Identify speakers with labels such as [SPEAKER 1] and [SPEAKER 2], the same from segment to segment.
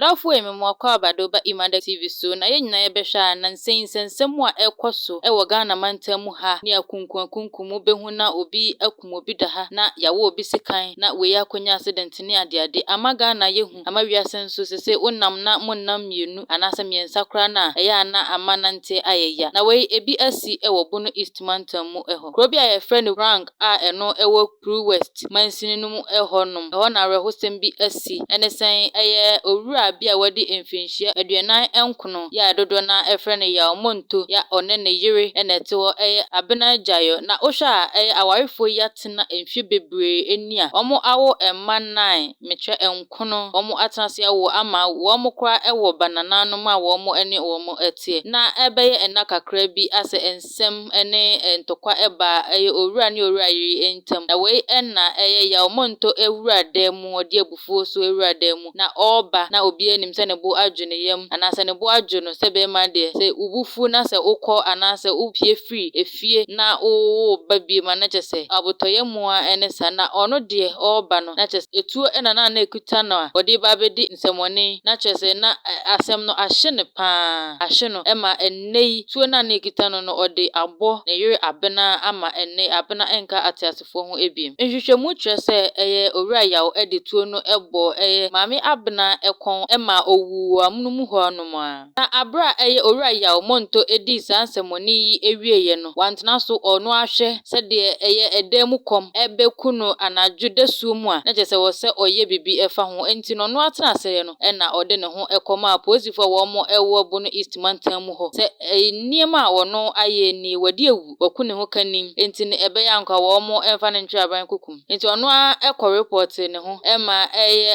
[SPEAKER 1] Adafo ememo kwa abado ba Emadek TV so na ye nyina ye behwa na nsensensem a ekoso e wo Ghana mantam ha ne akunkunkunkumu behu na obi akum obi da ha na yawo obi sikan na we akonya accident ne ade ama Ghana yehu ama wiase nso sese onam na monnam mienu anase miensa kra na eya na ama nante ayeya na we ebi asi e wo Bono East mantam mu eho kro bi a ye friend rank a eno e wo Crew West mansini no mu eho nom eho na rehosem bi asi ene sen eye owura bia wadi emfinhia aduanan enkono ya dodo na efre ne ya omonto ya one ne yire enete wo abena jayo na ohwa awarefo yatena emhwe bebre eni a omo awo emma 9 metwe enkono omo atanse awo ama wo mo kra ewo banana no ma wo mo ene wo mo etie na ebeye ena kakra bi ase ensem ene entokwa eba owura ne owura yiri entem na we enna ya omonto ewura demu odi abufuo so ewura demu na oba na obi enim se ne bo adwene yam anase ne bo adwono se be ma de se ubufu na se ukọ anase upie free efie na o babie ma na chese abotoyemu a ene sa na ono de oba no na chese etuo ena na ekuta no a odi ba bedi nsemone na chese na asem no ahye ne pa ahye no ema ennei tuo na ekuta no odi abo na yire abena ama enne abena enka atiasefo ho ebiem nhwehwemu chese owura yawo edi tuo no ebo maami abena ekon ema owu amunum ho anuma na abra owura yawo monto edi sansemoni yi ewieye no wantena so ono ahwe se de edemu kom ebekuno anadwo desuo mu a na chese wo se oye bibi efa ho enti no no atena se no na ode ne ho ekoma aposifo wo mo ewo Bono East mantam ho se niema a wono aye ni wadi ewu wakune ho kanim enti ne ebeya nka wo mo emfa ne ntwe aban kukum enti ono a report ne ho ema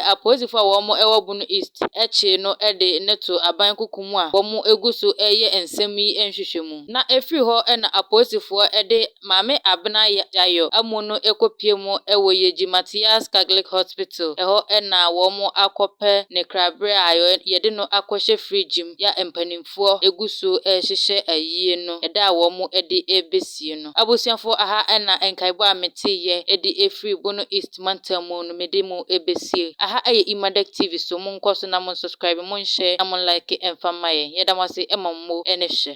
[SPEAKER 1] aposifo wo mo ewo Bono East echi no ede neto aban kukum a wo mo eguso ensem yi enhwehwemu na efri ho na aposifo ede maame abena jayo amono ekopie mu ewo Yeji Matias Catholic Hospital eho na wo mo akope ne krabre ayo yede no akohye fridgim ya empanimfo eguso ehhehye ayie no eda wo mo ede ebesie no abusiafo aha na enkaibo a metiye ede efri Bono East mantam no medemu ebesie aha Emadek TV so mon koso na mon subscribe mon share na mon like emfamaye yeda wase emammo ene hye